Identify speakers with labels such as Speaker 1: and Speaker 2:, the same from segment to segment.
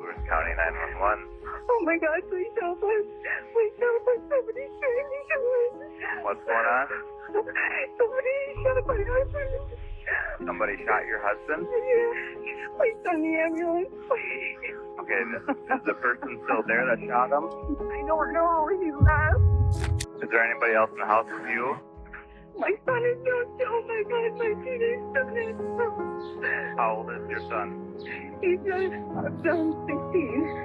Speaker 1: Lewis County 911.
Speaker 2: Oh my God, please help us. Please help us. Somebody's trying to kill us.
Speaker 1: What's going on?
Speaker 2: Somebody shot my husband.
Speaker 1: Somebody shot your husband?
Speaker 2: Yeah. Please send the ambulance. Please.
Speaker 1: Okay, is the person still there that shot him?
Speaker 2: I don't know. He left.
Speaker 1: Is there anybody else in the house with you?
Speaker 2: My son is not. Oh my God, my teenage son is.
Speaker 1: How old is your son?
Speaker 2: He's just 16.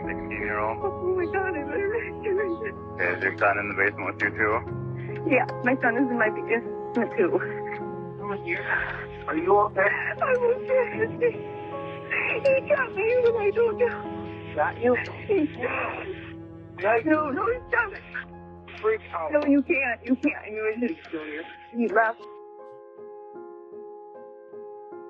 Speaker 1: 16-year-old.
Speaker 2: Oh my God, I better rescue him.
Speaker 1: Okay, is your son in the basement with you too?
Speaker 2: Yeah, my son is in my basement too.
Speaker 1: Someone here? Are you okay?
Speaker 2: I'm okay. He shot me, but I don't know.
Speaker 1: Shot you?
Speaker 2: No, he shot me.
Speaker 1: Freak out.
Speaker 2: No, you can't. You can't. He left.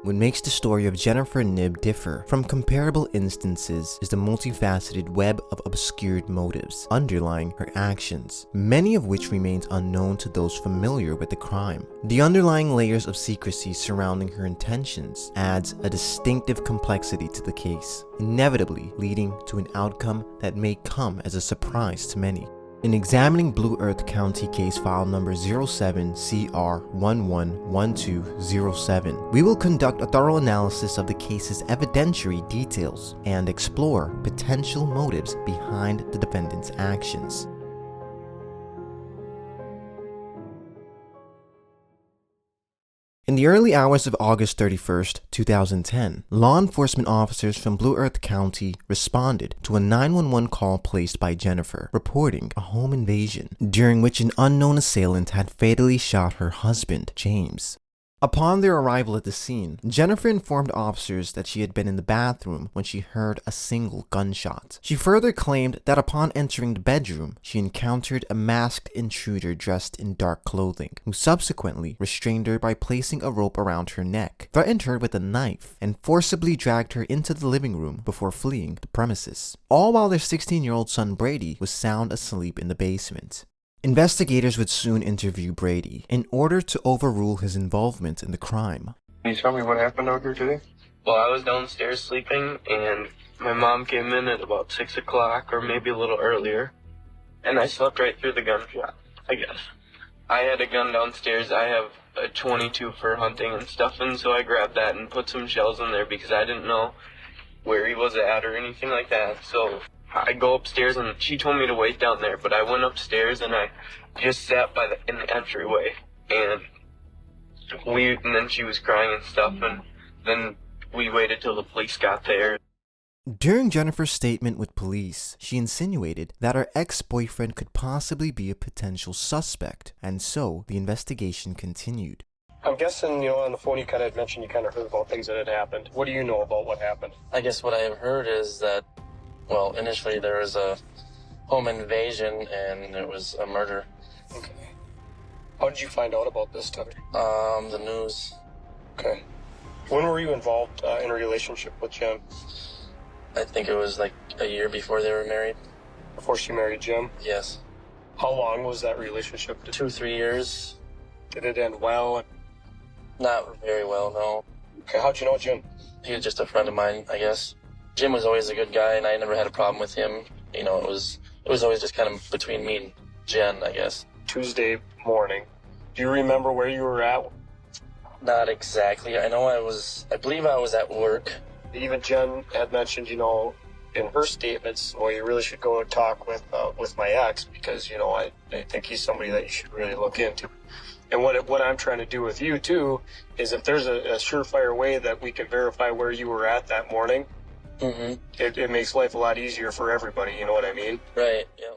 Speaker 3: What makes the story of Jennifer Knibb differ from comparable instances is the multifaceted web of obscured motives underlying her actions, many of which remains unknown to those familiar with the crime. The underlying layers of secrecy surrounding her intentions adds a distinctive complexity to the case, inevitably leading to an outcome that may come as a surprise to many. In examining Blue Earth County case file number 07CR111207, we will conduct a thorough analysis of the case's evidentiary details and explore potential motives behind the defendant's actions. In the early hours of August 31st, 2010, law enforcement officers from Blue Earth County responded to a 911 call placed by Jennifer, reporting a home invasion, during which an unknown assailant had fatally shot her husband, James. Upon their arrival at the scene, Jennifer informed officers that she had been in the bathroom when she heard a single gunshot. She further claimed that upon entering the bedroom, she encountered a masked intruder dressed in dark clothing, who subsequently restrained her by placing a rope around her neck, threatened her with a knife, and forcibly dragged her into the living room before fleeing the premises. All while their 16-year-old son Brady was sound asleep in the basement. Investigators would soon interview Brady in order to overrule his involvement in the crime.
Speaker 4: Can you tell me what happened out here today?
Speaker 5: Well, I was downstairs sleeping, and my mom came in at about 6 o'clock, or maybe a little earlier, and I slept right through the gunshot, I guess. I had a gun downstairs. I have a 22 for hunting and stuff, and so I grabbed that and put some shells in there because I didn't know where he was at or anything like that. So I go upstairs, and she told me to wait down there, but I went upstairs and I just sat in the entryway, and then she was crying and stuff, and then we waited till the police got there.
Speaker 3: During Jennifer's statement with police, she insinuated that her ex-boyfriend could possibly be a potential suspect, and so the investigation continued.
Speaker 4: I'm guessing, on the phone you kind of mentioned you kind of heard about things that had happened. What do you know about what happened?
Speaker 5: I guess what I have heard is that, well, initially there was a home invasion and there was a murder.
Speaker 4: Okay. How did you find out about this stuff?
Speaker 5: The news.
Speaker 4: Okay. When were you involved in a relationship with Jim?
Speaker 5: I think it was like a year before they were married.
Speaker 4: Before she married Jim?
Speaker 5: Yes.
Speaker 4: How long was that relationship?
Speaker 5: 2-3 years.
Speaker 4: Did it end well?
Speaker 5: Not very well, no.
Speaker 4: Okay, how'd you know Jim?
Speaker 5: He was just a friend of mine, I guess. Jim was always a good guy, and I never had a problem with him. It was always just kind of between me and Jen, I guess.
Speaker 4: Tuesday morning. Do you remember where you were at?
Speaker 5: Not exactly. I believe I was at work.
Speaker 4: Even Jen had mentioned, in her statements, well, you really should go and talk with my ex because, I think he's somebody that you should really look into. And what I'm trying to do with you, too, is if there's a surefire way that we can verify where you were at that morning, it makes life a lot easier for everybody, you know what I mean?
Speaker 5: Right, yeah.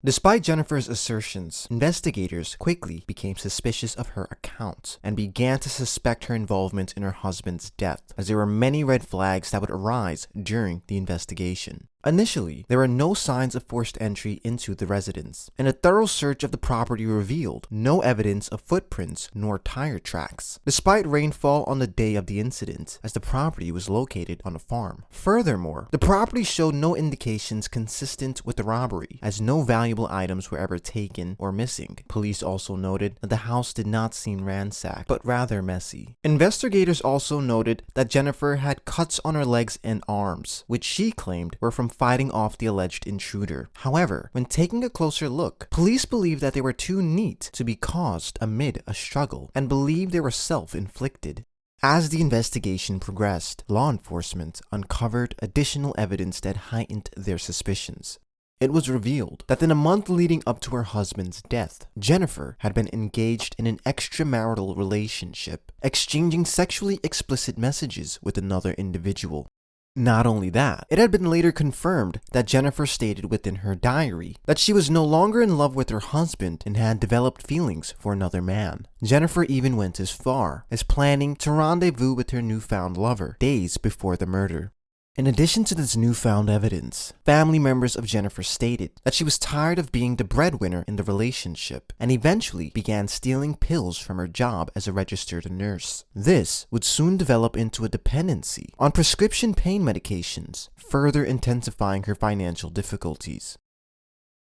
Speaker 3: Despite Jennifer's assertions, investigators quickly became suspicious of her account and began to suspect her involvement in her husband's death, as there were many red flags that would arise during the investigation. Initially, there were no signs of forced entry into the residence, and a thorough search of the property revealed no evidence of footprints nor tire tracks, despite rainfall on the day of the incident, as the property was located on a farm. Furthermore, the property showed no indications consistent with the robbery, as no valuable items were ever taken or missing. Police also noted that the house did not seem ransacked, but rather messy. Investigators also noted that Jennifer had cuts on her legs and arms, which she claimed were from fighting off the alleged intruder. However, when taking a closer look, police believed that they were too neat to be caused amid a struggle, and believed they were self-inflicted. As the investigation progressed, law enforcement uncovered additional evidence that heightened their suspicions. It was revealed that in a month leading up to her husband's death, Jennifer had been engaged in an extramarital relationship, exchanging sexually explicit messages with another individual. Not only that, it had been later confirmed that Jennifer stated within her diary that she was no longer in love with her husband and had developed feelings for another man. Jennifer even went as far as planning to rendezvous with her newfound lover days before the murder. In addition to this newfound evidence, family members of Jennifer stated that she was tired of being the breadwinner in the relationship and eventually began stealing pills from her job as a registered nurse. This would soon develop into a dependency on prescription pain medications, further intensifying her financial difficulties.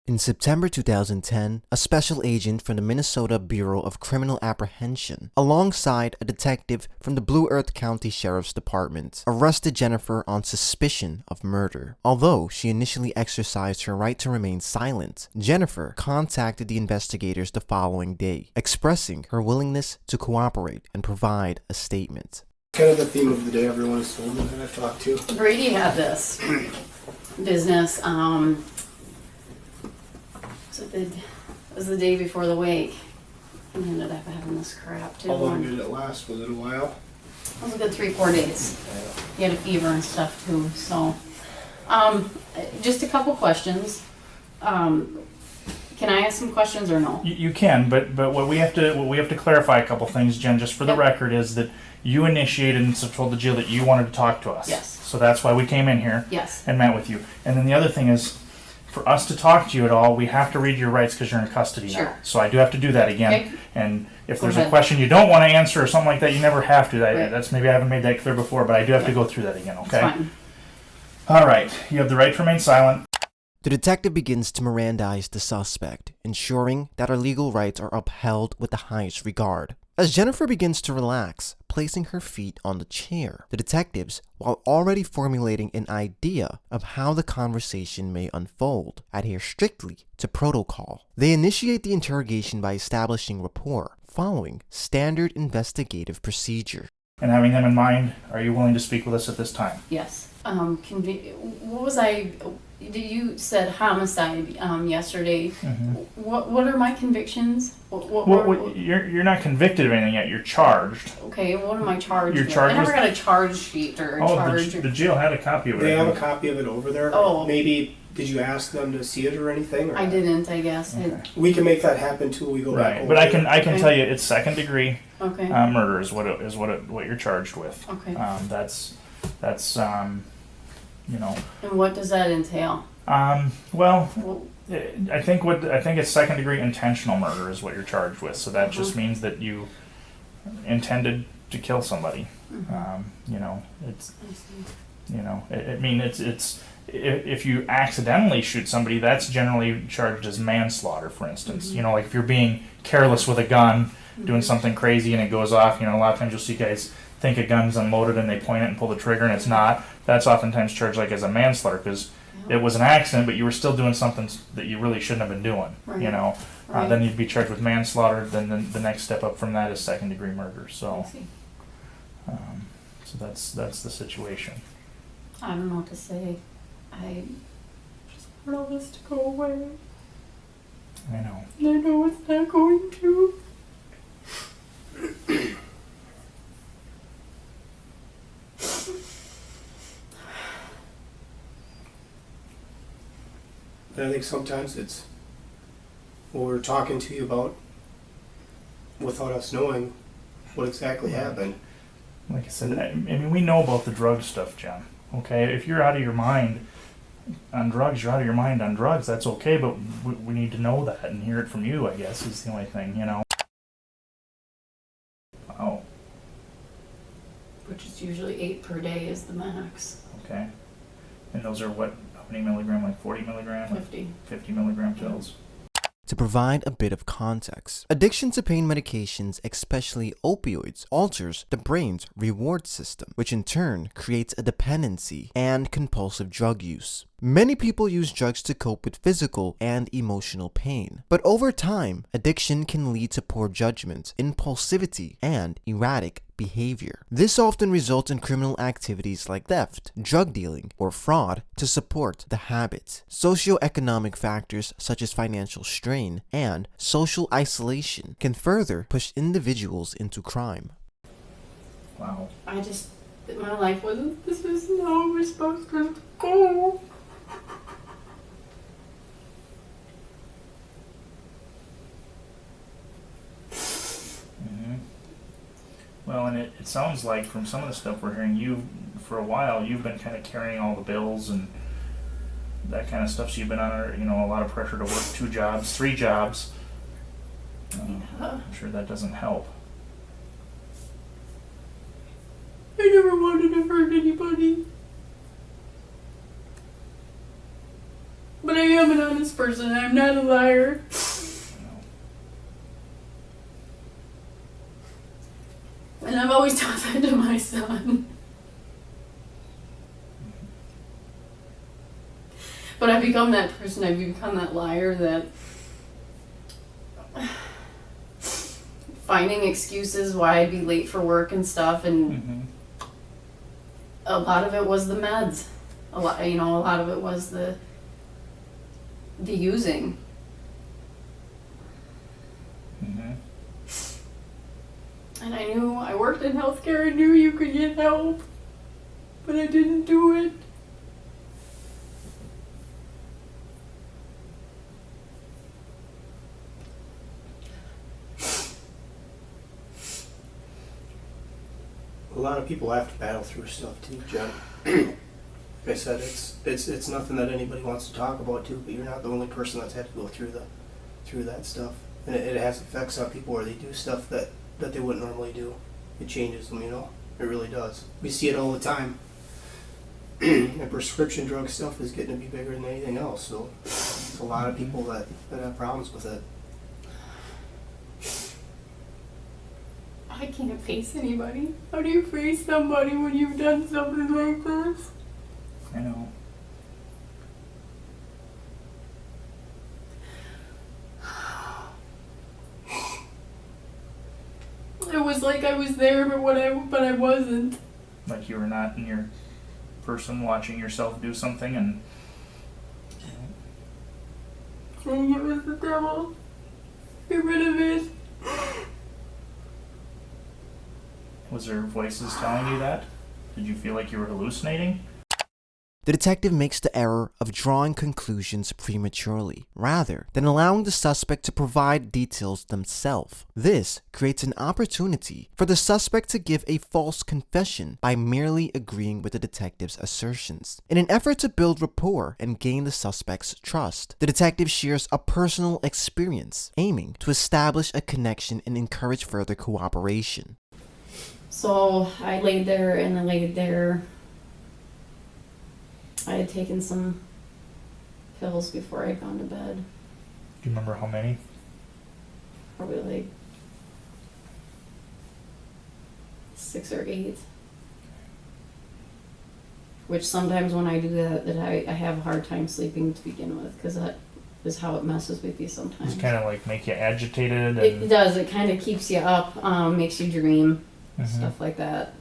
Speaker 3: In September 2010, a special agent from the Minnesota Bureau of Criminal Apprehension, alongside a detective from the Blue Earth County Sheriff's Department, arrested Jennifer on suspicion of murder. Although she initially exercised her right to remain silent, Jennifer contacted the investigators the following day, expressing her willingness to cooperate and provide a statement.
Speaker 6: Kind of the theme of the day everyone has told me that I've talked to.
Speaker 7: Brady had this business. So it was the day before the wake. And he ended up having this crap too.
Speaker 6: How long did it last? Was it a while?
Speaker 7: It was a good 3-4 days. He had a fever and stuff too. So, just a couple questions. Can I ask some questions or no?
Speaker 8: You can, but what we have to clarify a couple things, Jen, just for the record, is that you initiated and told the jail that you wanted to talk to us.
Speaker 7: Yes.
Speaker 8: So that's why we came in here.
Speaker 7: Yes.
Speaker 8: And met with you. And then the other thing is, for us to talk to you at all, we have to read your rights because you're in custody now.
Speaker 7: Sure.
Speaker 8: So I do have to do that again.
Speaker 7: Okay.
Speaker 8: And if
Speaker 7: Go
Speaker 8: there's
Speaker 7: ahead.
Speaker 8: a question you don't want to answer or something like that, you never have to.
Speaker 7: Right.
Speaker 8: That's maybe I haven't made that clear before, but I do have to go through that again. Okay.
Speaker 7: Fine.
Speaker 8: All right. You have the right to remain silent.
Speaker 3: The detective begins to Mirandize the suspect, ensuring that her legal rights are upheld with the highest regard. As Jennifer begins to relax, placing her feet on the chair, the detectives, while already formulating an idea of how the conversation may unfold, adhere strictly to protocol. They initiate the interrogation by establishing rapport, following standard investigative procedure.
Speaker 8: And having them in mind, are you willing to speak with us at this time?
Speaker 7: Yes. What was I? You said homicide yesterday.
Speaker 8: Mm-hmm.
Speaker 7: What are my convictions?
Speaker 8: Well, you're not convicted of anything yet. You're charged.
Speaker 7: Okay, what am I charged
Speaker 8: You're
Speaker 7: with?
Speaker 8: charged
Speaker 7: I never
Speaker 8: with-
Speaker 7: got a charge sheet or a charge.
Speaker 8: The jail had a copy of it.
Speaker 6: They
Speaker 8: I
Speaker 6: have a
Speaker 8: think.
Speaker 6: copy of it over there.
Speaker 7: Oh.
Speaker 6: Maybe, did you ask them to see it or anything? Or
Speaker 7: I didn't, I guess.
Speaker 8: Okay.
Speaker 6: We can make that happen till we go back
Speaker 8: Right,
Speaker 6: over
Speaker 8: but I
Speaker 6: it.
Speaker 8: can
Speaker 7: Okay.
Speaker 8: tell you it's second degree
Speaker 7: Okay.
Speaker 8: murder is what you're charged with.
Speaker 7: Okay.
Speaker 8: That's you know,
Speaker 7: And what does that entail?
Speaker 8: well,
Speaker 7: Well,
Speaker 8: I think it's second degree intentional murder is what you're charged with. So that just means that you intended to kill somebody. You know, it's you know, it's if you accidentally shoot somebody, that's generally charged as manslaughter, for instance. You know, like if you're being careless with a gun, doing something crazy and it goes off, you know, a lot of times you'll see guys think a gun's unloaded and they point it and pull the trigger and it's not. That's oftentimes charged like as a manslaughter because it was an accident, but you were still doing something that you really shouldn't have been doing.
Speaker 7: Right.
Speaker 8: You know,
Speaker 7: Right.
Speaker 8: then you'd be charged with manslaughter. Then the next step up from that is second degree murder.
Speaker 7: I
Speaker 8: So,
Speaker 7: see.
Speaker 8: so that's the situation.
Speaker 7: I don't know what to say. I just want all this to go away.
Speaker 8: I know.
Speaker 7: And I know it's not going to.
Speaker 6: And I think sometimes it's what we're talking to you about without us knowing what exactly happened.
Speaker 8: Like I said, I mean, we know about the drug stuff, Jen. Okay, if you're out of your mind, on drugs, you're out of your mind on drugs. That's okay, but we need to know that and hear it from you, I guess, is the only thing, you know. Wow.
Speaker 7: Which is usually 8 per day is the max.
Speaker 8: Okay. And those are what, how many milligram, like 40 milligram?
Speaker 7: 50.
Speaker 8: 50 milligram pills.
Speaker 3: To provide a bit of context, addiction to pain medications, especially opioids, alters the brain's reward system, which in turn creates a dependency and compulsive drug use. Many people use drugs to cope with physical and emotional pain, but over time, addiction can lead to poor judgment, impulsivity, and erratic behavior. This often results in criminal activities like theft, drug dealing, or fraud to support the habit. Socioeconomic factors such as financial strain and social isolation can further push individuals into crime.
Speaker 8: Wow.
Speaker 7: My life wasn't, this is how it was supposed to go.
Speaker 8: Well, and it sounds like from some of the stuff we're hearing, for a while, you've been kind of carrying all the bills and that kind of stuff. So you've been under, a lot of pressure to work 2 jobs, 3 jobs. I'm sure that doesn't help.
Speaker 7: I never wanted to hurt anybody. But I am an honest person. I'm not a liar. And I've always taught that to my son. But I've become that person. I've become that liar that finding excuses why I'd be late for work and stuff. And a lot of it was the meds. A lot of it was the using. And I worked in healthcare. I knew you could get help, but I didn't do it.
Speaker 6: A lot of people have to battle through stuff too, Jen. Like I said, it's nothing that anybody wants to talk about too, but you're not the only person that's had to go through that stuff. And it has effects on people where they do stuff that they wouldn't normally do. It changes them, It really does. We see it all the time. And prescription drug stuff is getting to be bigger than anything else, so there's a lot of people that have problems with it.
Speaker 7: I can't face anybody. How do you face somebody when you've done something like this?
Speaker 8: I know.
Speaker 7: It was like I was there, but I wasn't.
Speaker 8: Like you were not in your person watching yourself do something and...
Speaker 7: Saying it was the devil. Get rid of it.
Speaker 8: Was there voices telling you that? Did you feel like you were hallucinating?
Speaker 3: The detective makes the error of drawing conclusions prematurely, rather than allowing the suspect to provide details themselves. This creates an opportunity for the suspect to give a false confession by merely agreeing with the detective's assertions. In an effort to build rapport and gain the suspect's trust, the detective shares a personal experience, aiming to establish a connection and encourage further cooperation.
Speaker 7: So I laid there. I had taken some pills before I'd gone to bed.
Speaker 8: Do you remember how many?
Speaker 7: Probably like 6 or 8. Which sometimes when I do that I have a hard time sleeping to begin with, because that is how it messes with you sometimes.
Speaker 8: It's kind of like make you agitated. And...
Speaker 7: It does. It kind of keeps you up, makes you dream, stuff like that.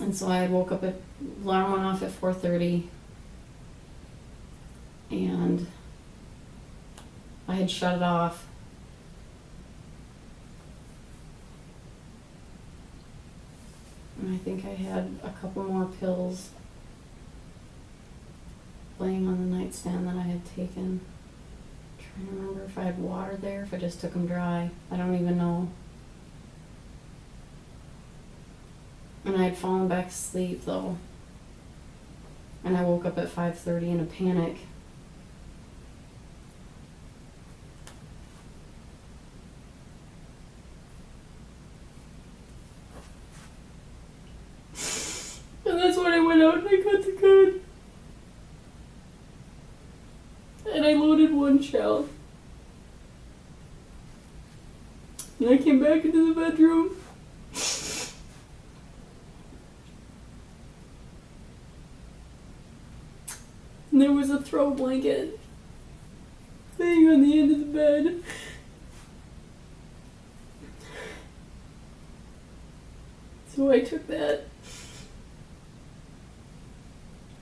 Speaker 7: And so I woke up alarm went off at 4:30, and I had shut it off. And I think I had a couple more pills laying on the nightstand that I had taken. I'm trying to remember if I had water there, if I just took them dry. I don't even know. And I had fallen back asleep though. And I woke up at 5:30 in a panic. And that's when I went out and I got the gun. And I loaded one shell. And I came back into the bedroom. And there was a throw blanket laying on the end of the bed. So I took that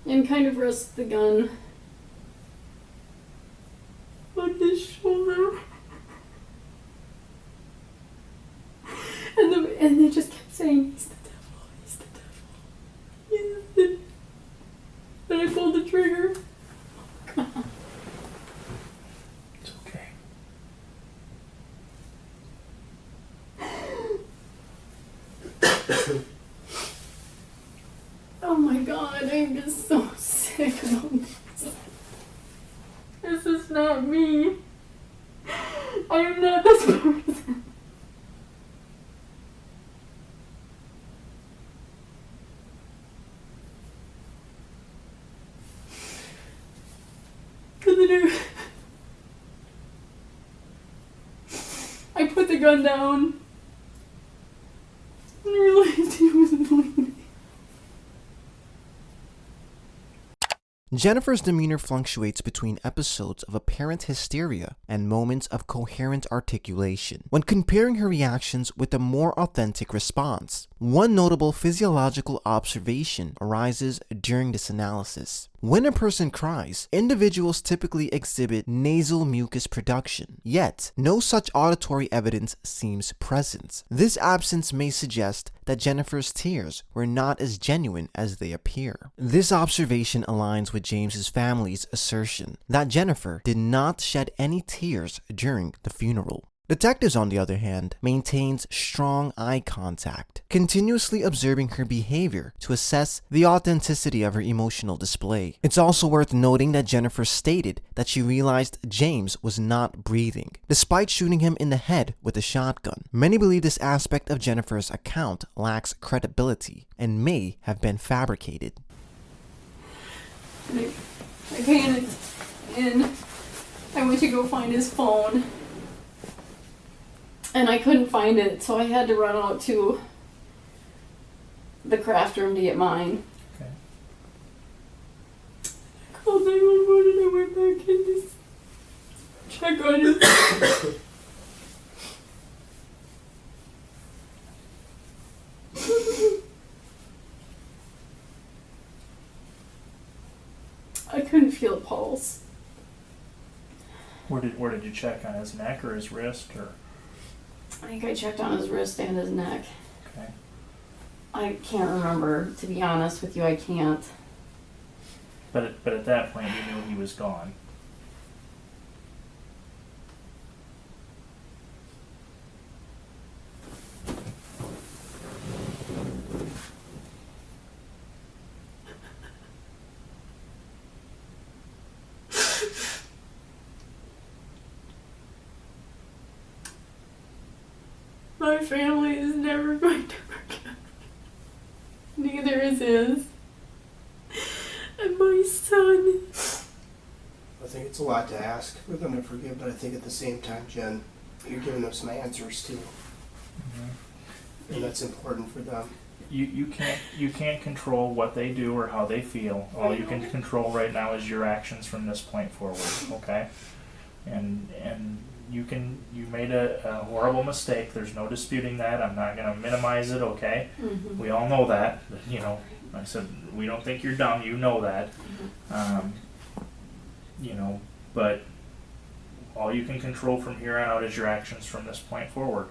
Speaker 7: and kind of rested the gun on his shoulder. And they just kept saying, he's the devil, he's the devil. He's the... And I pulled the trigger.
Speaker 8: It's okay.
Speaker 7: Oh my god, I'm just so sick about this. This is not me. I am not this person. And then I put the gun down and realized he was bleeding.
Speaker 3: Jennifer's demeanor fluctuates between episodes of apparent hysteria and moments of coherent articulation when comparing her reactions with a more authentic response. One notable physiological observation arises during this analysis. When a person cries, individuals typically exhibit nasal mucus production, yet no such auditory evidence seems present. This absence may suggest that Jennifer's tears were not as genuine as they appear. This observation aligns with James's family's assertion that Jennifer did not shed any tears during the funeral. Detectives, on the other hand, maintains strong eye contact, continuously observing her behavior to assess the authenticity of her emotional display. It's also worth noting that Jennifer stated that she realized James was not breathing, despite shooting him in the head with a shotgun. Many believe this aspect of Jennifer's account lacks credibility and may have been fabricated.
Speaker 7: I panicked and I went to go find his phone. And I couldn't find it, so I had to run out to the craft room to get mine.
Speaker 8: Okay.
Speaker 7: I called 911 and I went back in to check on him. I couldn't feel a pulse.
Speaker 8: Where did you check, on his neck or his wrist, or?
Speaker 7: I think I checked on his wrist and his neck.
Speaker 8: Okay.
Speaker 7: I can't remember, to be honest with you, I can't.
Speaker 8: But at that point, you knew he was gone.
Speaker 7: My family is never going to forgive me. Neither is his. And my son.
Speaker 6: I think it's a lot to ask for them to forgive, but I think at the same time, Jen, you're giving them some answers too.
Speaker 8: Mm-hmm.
Speaker 6: And that's important for them.
Speaker 8: You can't control what they do or how they feel. All you can control right now is your actions from this point forward. Okay, and you made a horrible mistake. There's no disputing that. I'm not going to minimize it. Okay,
Speaker 7: Mm-hmm.
Speaker 8: we all know that. You know, I said we don't think you're dumb. You know that.
Speaker 7: Mm-hmm.
Speaker 8: You know, but all you can control from here on out is your actions from this point forward,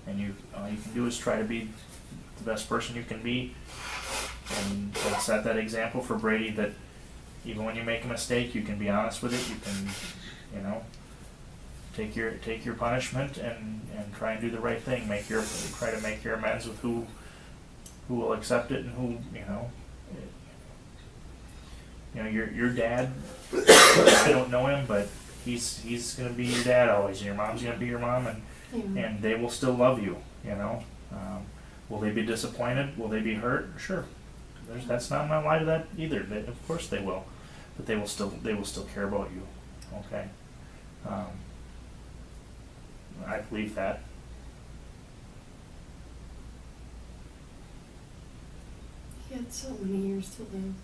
Speaker 8: and all you can do is try to be the best person you can be, and set that example for Brady that even when you make a mistake, you can be honest with it. You can, you know, take your punishment and try and do the right thing. Try to make your amends with who will accept it and who, you know. You know, your dad, I don't know him, but he's going to be your dad always, and your mom's going to be your mom, and they will still love you, you know. Will they be disappointed? Will they be hurt? Sure. That's not my lie to that either. Of course they will, but they will still care about you. Okay. I believe that.
Speaker 7: He had so many years to live.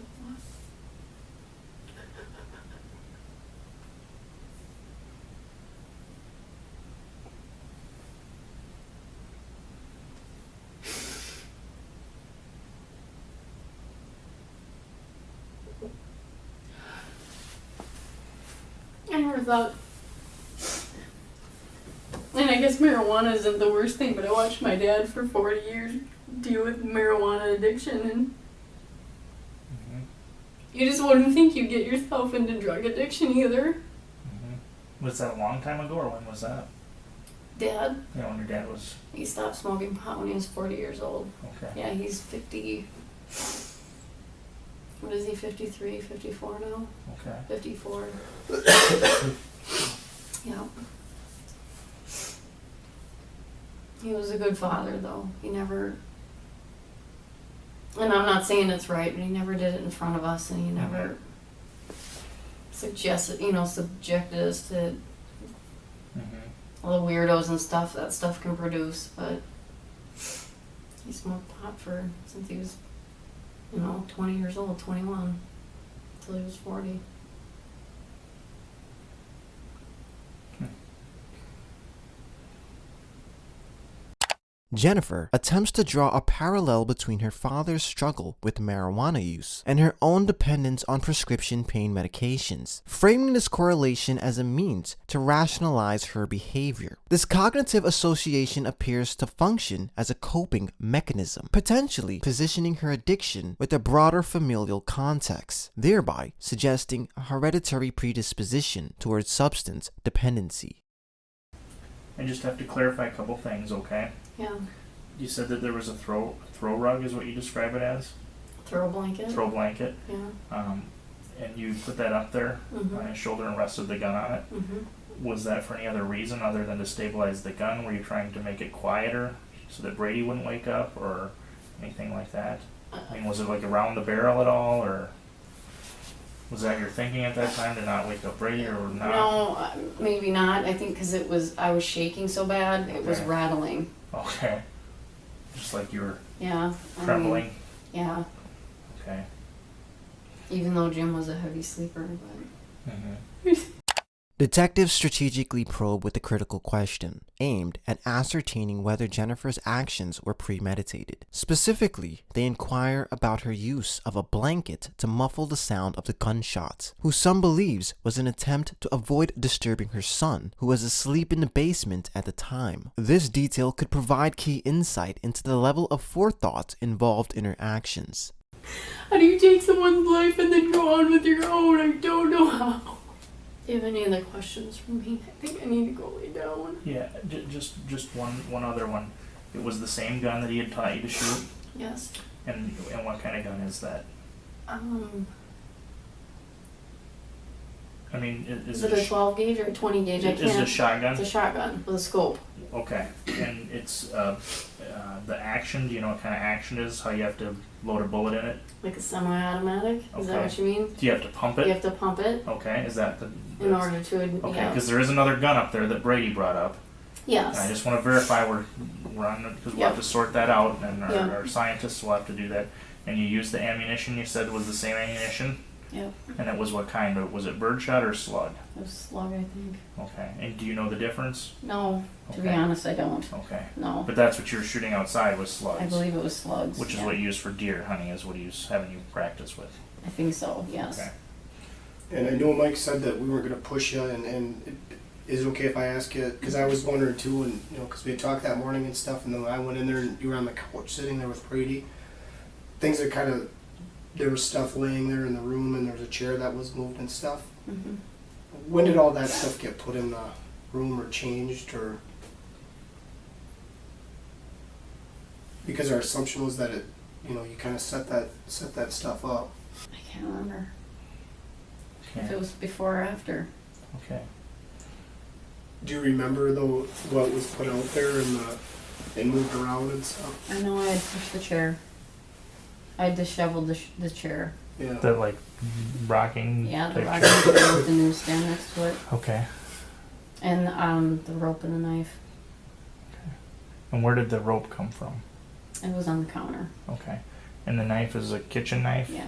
Speaker 7: I never thought, and I guess marijuana isn't the worst thing, but I watched my dad for 40 years deal with marijuana addiction, and you just wouldn't think you'd get yourself into drug addiction either.
Speaker 8: Was that a long time ago, or when was that?
Speaker 7: Dad?
Speaker 8: You know, when your dad was...
Speaker 7: He stopped smoking pot when he was 40 years old.
Speaker 8: Okay.
Speaker 7: Yeah, he's 50... What is he, 53, 54 now?
Speaker 8: Okay.
Speaker 7: 54. Yeah. He was a good father, though. He never... And I'm not saying it's right, but he never did it in front of us, and he never subjected us to all the weirdos and stuff that stuff can produce. But he smoked pot since he was, 20 years old, 21, until he was 40.
Speaker 3: Jennifer attempts to draw a parallel between her father's struggle with marijuana use and her own dependence on prescription pain medications, framing this correlation as a means to rationalize her behavior. This cognitive association appears to function as a coping mechanism, potentially positioning her addiction with a broader familial context, thereby suggesting a hereditary predisposition towards substance dependency.
Speaker 8: I just have to clarify a couple things, okay?
Speaker 7: Yeah.
Speaker 8: You said that there was a throw rug, is what you describe it as?
Speaker 7: Throw blanket.
Speaker 8: Throw blanket.
Speaker 7: Yeah.
Speaker 8: And you put that up there on his shoulder and rested the gun on it. Was that for any other reason other than to stabilize the gun? Were you trying to make it quieter so that Brady wouldn't wake up or anything like that? I mean, was it like around the barrel at all, or was that your thinking at that time, to not wake up Brady, or not?
Speaker 7: No, maybe not. I think because I was shaking so bad, it was rattling.
Speaker 8: Okay. Just like you were
Speaker 7: I
Speaker 8: trembling?
Speaker 7: mean, yeah.
Speaker 8: Okay.
Speaker 7: Even though Jim was a heavy sleeper, but...
Speaker 3: Detectives strategically probe with a critical question, aimed at ascertaining whether Jennifer's actions were premeditated. Specifically, they inquire about her use of a blanket to muffle the sound of the gunshots, who some believes was an attempt to avoid disturbing her son, who was asleep in the basement at the time. This detail could provide key insight into the level of forethought involved in her actions.
Speaker 7: How do you take someone's life and then go on with your own? I don't know how. Do you have any other questions for me? I think I need to go lay down.
Speaker 8: Yeah, just one other one. It was the same gun that he had taught you to shoot?
Speaker 7: Yes.
Speaker 8: And what kind of gun is that? I mean,
Speaker 7: is it a 12 gauge or a 20 gauge?
Speaker 8: Is it a shotgun?
Speaker 7: It's a shotgun with a scope.
Speaker 8: Okay, and it's the action. Do you know what kind of action it is? How you have to load a bullet in it?
Speaker 7: Like a semi-automatic? Is that what you mean?
Speaker 8: Do you have to pump it?
Speaker 7: You have to pump it.
Speaker 8: Okay, is that
Speaker 7: in order to?
Speaker 8: Okay, because there is another gun up there that Brady brought up.
Speaker 7: Yes.
Speaker 8: And I just want to verify we're on, because we'll have to sort that out, and our scientists will have to do that. And you used the ammunition you said was the same ammunition?
Speaker 7: Yep.
Speaker 8: And it was what kind? Was it birdshot or slug?
Speaker 7: It was slug, I think.
Speaker 8: Okay. And do you know the difference?
Speaker 7: No. To be honest, I don't.
Speaker 8: Okay.
Speaker 7: No.
Speaker 8: But that's what you were shooting outside, was slugs?
Speaker 7: I believe it was slugs.
Speaker 8: Which is what you use for deer hunting, is what he's having you practice with?
Speaker 7: I think so, yes.
Speaker 8: Okay.
Speaker 6: And I know Mike said that we weren't going to push you, and is it okay if I ask you? Because I was wondering too, and because we had talked that morning and stuff, and then I went in there and you were on the couch sitting there with Brady. Things that kind of, there was stuff laying there in the room, and there was a chair that was moved and stuff. When did all that stuff get put in the room or changed, or? Because our assumption was that it, you kind of set that stuff up.
Speaker 7: I can't remember. if it was before or after.
Speaker 8: Okay.
Speaker 6: Do you remember though what was put out there and moved around and stuff?
Speaker 7: I know I had pushed the chair. I had disheveled the chair.
Speaker 6: Yeah.
Speaker 8: The like rocking.
Speaker 7: Yeah, the
Speaker 8: type
Speaker 7: rocking
Speaker 8: chair.
Speaker 7: chair with the newsstand next to it.
Speaker 8: Okay.
Speaker 7: And the rope and the knife.
Speaker 8: And where did the rope come from?
Speaker 7: It was on the counter.
Speaker 8: Okay. And the knife is a kitchen knife?
Speaker 7: Yeah.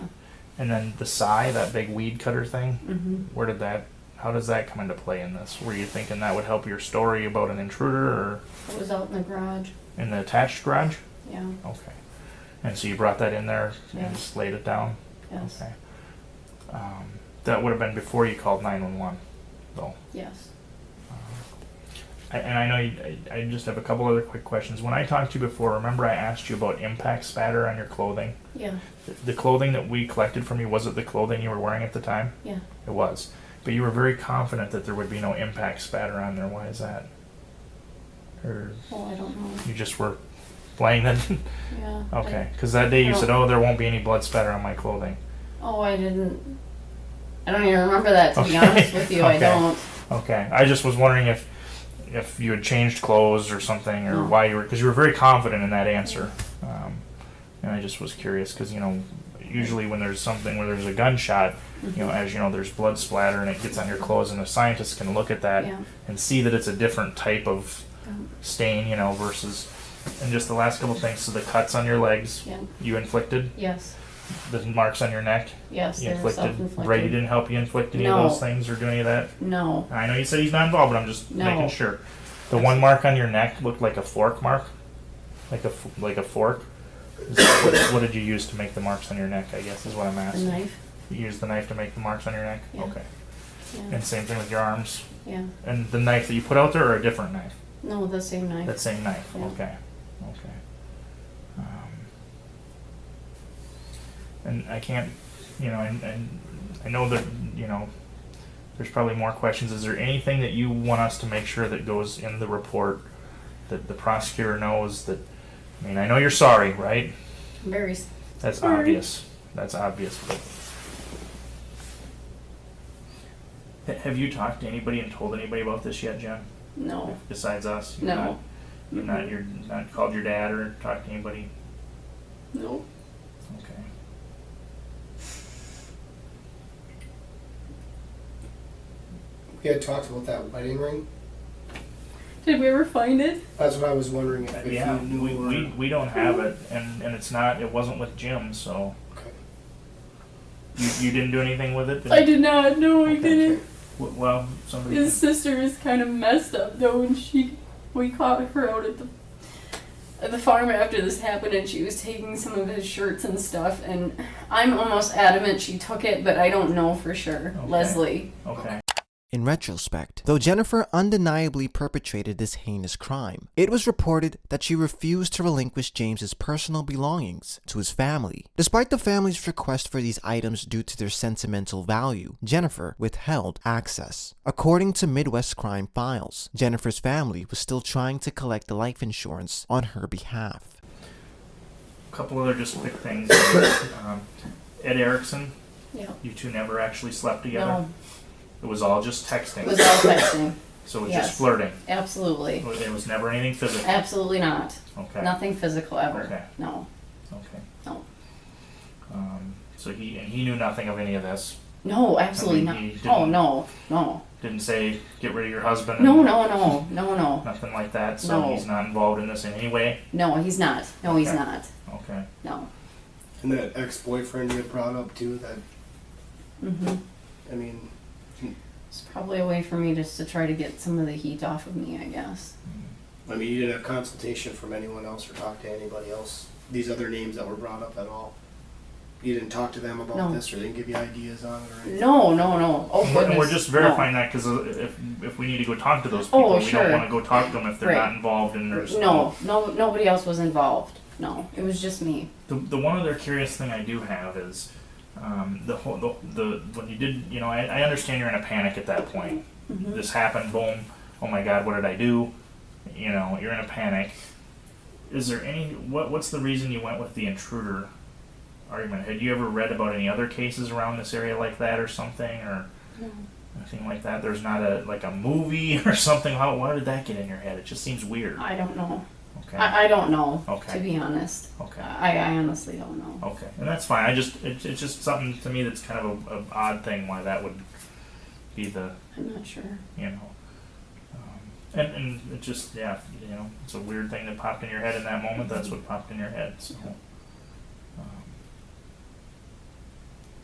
Speaker 8: And then the sai, that big weed cutter thing,
Speaker 7: Mm-hmm.
Speaker 8: how does that come into play in this? Were you thinking that would help your story about an intruder, or
Speaker 7: It was out in the garage.
Speaker 8: in the attached garage?
Speaker 7: Yeah.
Speaker 8: Okay. And so you brought that in there and
Speaker 7: Yes.
Speaker 8: just laid it down?
Speaker 7: Yes.
Speaker 8: Okay. That would have been before you called 911, though.
Speaker 7: Yes.
Speaker 8: And I know I just have a couple other quick questions. When I talked to you before, remember I asked you about impact spatter on your clothing?
Speaker 7: Yeah.
Speaker 8: The clothing that we collected from you, was it the clothing you were wearing at the time?
Speaker 7: Yeah.
Speaker 8: It was. But you were very confident that there would be no impact spatter on there. Why is that? Or
Speaker 7: Oh, I don't know.
Speaker 8: you just were playing that?
Speaker 7: Yeah.
Speaker 8: Okay. Because that day you said, oh, there won't be any blood spatter on my clothing.
Speaker 7: I didn't. I don't even remember that, to be
Speaker 8: Okay.
Speaker 7: honest with you. I
Speaker 8: Okay.
Speaker 7: don't.
Speaker 8: Okay. I just was wondering if you had changed clothes or something, or
Speaker 7: No.
Speaker 8: why you were, because you were very confident in that answer. And I just was curious because, usually when there's something where there's a gunshot, as you know, there's blood splatter and it gets on your clothes, and the scientists can look at that
Speaker 7: Yeah.
Speaker 8: and see that it's a different type of stain, versus. And just the last couple things, so the cuts on your legs,
Speaker 7: Yeah.
Speaker 8: you inflicted,
Speaker 7: Yes.
Speaker 8: the marks on your neck,
Speaker 7: Yes.
Speaker 8: you
Speaker 7: They were
Speaker 8: inflicted.
Speaker 7: self-inflicted.
Speaker 8: Brady didn't help you inflict any
Speaker 7: No.
Speaker 8: of those things or do any of that?
Speaker 7: No.
Speaker 8: I know you said he's not involved, but I'm just
Speaker 7: No.
Speaker 8: making sure. The one mark on your neck looked like a fork mark, like a fork. What did you use to make the marks on your neck? I guess is what I'm
Speaker 7: The
Speaker 8: asking.
Speaker 7: knife.
Speaker 8: You used the knife to make the marks on your neck.
Speaker 7: Yeah.
Speaker 8: Okay.
Speaker 7: Yeah.
Speaker 8: And same thing with your arms.
Speaker 7: Yeah.
Speaker 8: And the knife that you put out there, or a different knife?
Speaker 7: No, the same knife.
Speaker 8: That same knife.
Speaker 7: Yeah.
Speaker 8: Okay. And I can't, and I know that, there's probably more questions. Is there anything that you want us to make sure that goes in the report that the prosecutor knows that, I know you're sorry, right?
Speaker 7: Very.
Speaker 8: That's
Speaker 7: Sorry.
Speaker 8: obvious. That's obvious. But have you talked to anybody and told anybody about this yet, Jen?
Speaker 7: No.
Speaker 8: Besides us?
Speaker 7: No.
Speaker 8: You're not called your dad or talked to anybody?
Speaker 7: No.
Speaker 8: Okay.
Speaker 6: We had talked about that wedding ring.
Speaker 7: Did we ever find it?
Speaker 6: That's what I was wondering if
Speaker 8: Yeah,
Speaker 6: you knew.
Speaker 8: we don't have it, and it wasn't with Jim, so
Speaker 6: Okay.
Speaker 8: you didn't do anything with it?
Speaker 2: I did not. No, I
Speaker 8: Okay.
Speaker 2: didn't.
Speaker 8: Well, somebody.
Speaker 2: His sister is kind of messed up though, and we caught her out at the farm after this happened, and she was taking some of his shirts and stuff, and I'm almost adamant she took it, but I don't know for sure.
Speaker 8: Okay.
Speaker 2: Leslie.
Speaker 8: Okay.
Speaker 3: In retrospect, though Jennifer undeniably perpetrated this heinous crime, it was reported that she refused to relinquish James's personal belongings to his family. Despite the family's request for these items due to their sentimental value, Jennifer withheld access. According to Midwest Crime Files, Jennifer's family was still trying to collect the life insurance on her behalf.
Speaker 8: A couple other just quick things. Ed Erickson,
Speaker 7: Yeah.
Speaker 8: you two never actually slept together?
Speaker 7: No.
Speaker 8: It was all just texting.
Speaker 7: It was all texting.
Speaker 8: So it was
Speaker 7: Yes.
Speaker 8: just flirting.
Speaker 7: Absolutely.
Speaker 8: It was never anything physical.
Speaker 7: Absolutely not.
Speaker 8: Okay.
Speaker 7: Nothing physical ever.
Speaker 8: Okay.
Speaker 7: No.
Speaker 8: Okay.
Speaker 7: No.
Speaker 8: So he knew nothing of any of this.
Speaker 7: No, absolutely
Speaker 8: I mean, he
Speaker 7: not.
Speaker 8: didn't-
Speaker 7: Oh, no. No.
Speaker 8: Didn't say get rid of your husband.
Speaker 7: No,
Speaker 8: and
Speaker 7: no, no. No, no.
Speaker 8: Nothing like that. So
Speaker 7: No.
Speaker 8: he's not involved in this in any way.
Speaker 7: No, he's not. No, he's
Speaker 8: Okay.
Speaker 7: not.
Speaker 8: Okay.
Speaker 7: No.
Speaker 6: And that ex-boyfriend you had brought up too. That
Speaker 7: Mm-hmm.
Speaker 6: I mean,
Speaker 7: It's probably a way for me just to try to get some of the heat off of me, I guess.
Speaker 6: you didn't have consultation from anyone else or talk to anybody else. These other names that were brought up at all. You didn't talk to them about
Speaker 7: No.
Speaker 6: this, or they didn't give you ideas on it or anything.
Speaker 7: No, no, no. Oh,
Speaker 8: And
Speaker 7: goodness.
Speaker 8: we're just verifying that because if we need to go talk to those
Speaker 7: Oh,
Speaker 8: people, we
Speaker 7: sure.
Speaker 8: don't want to go talk to them if they're
Speaker 7: Right.
Speaker 8: not involved in their
Speaker 7: No, nobody else was involved. No, it was just me.
Speaker 8: The one other curious thing I do have is the when you did, I understand you're in a panic at that point.
Speaker 7: Mm-hmm.
Speaker 8: This happened, boom, oh my God, what did I do? You're in a panic. Is there what's the reason you went with the intruder argument? Had you ever read about any other cases around this area like that or something, or Anything like that? There's not a movie or something. Why did that get in your head? It just seems weird.
Speaker 2: I don't know.
Speaker 8: Okay.
Speaker 2: I don't know.
Speaker 8: Okay.
Speaker 2: To be honest.
Speaker 8: Okay.
Speaker 2: I honestly don't know.
Speaker 8: Okay, and that's fine. It's just something to me that's kind of a odd thing why that would be the,
Speaker 2: I'm not sure.
Speaker 8: you know, and it just, yeah, you know, it's a weird thing that popped in your head in that moment. That's what popped in your head. So,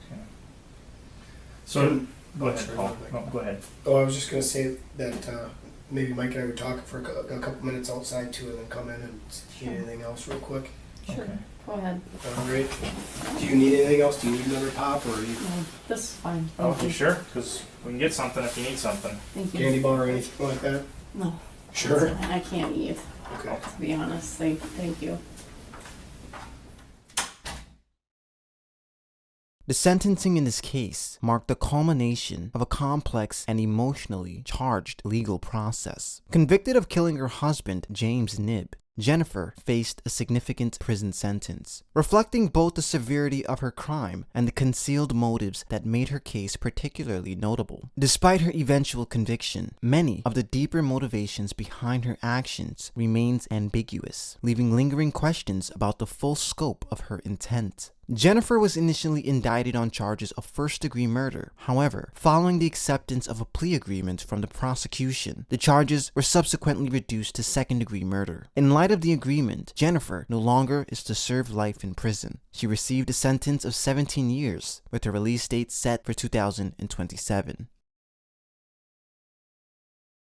Speaker 8: okay. So go ahead, Paul. No, go ahead.
Speaker 9: Oh, I was just gonna say that maybe Mike and I would talk for a couple minutes outside too, and then come in and see if you need anything else real quick.
Speaker 2: Sure.
Speaker 8: Okay.
Speaker 2: Go ahead.
Speaker 9: All right. Do you need anything else? Do you need another pop, or are you
Speaker 2: No, this is fine.
Speaker 8: Oh,
Speaker 2: Thank you.
Speaker 8: sure, because we can get something if you need something.
Speaker 2: Thank you.
Speaker 9: candy bar or anything like that?
Speaker 2: No.
Speaker 9: Sure.
Speaker 2: I can't eat,
Speaker 9: Okay.
Speaker 2: to be honest. Thank you.
Speaker 3: The sentencing in this case marked the culmination of a complex and emotionally charged legal process. Convicted of killing her husband, James Knibb, Jennifer faced a significant prison sentence, reflecting both the severity of her crime and the concealed motives that made her case particularly notable. Despite her eventual conviction, many of the deeper motivations behind her actions remains ambiguous, leaving lingering questions about the full scope of her intent. Jennifer was initially indicted on charges of first-degree murder. However, following the acceptance of a plea agreement from the prosecution, the charges were subsequently reduced to second-degree murder. In light of the agreement, Jennifer no longer is to serve life in prison. She received a sentence of 17 years, with her release date set for 2027.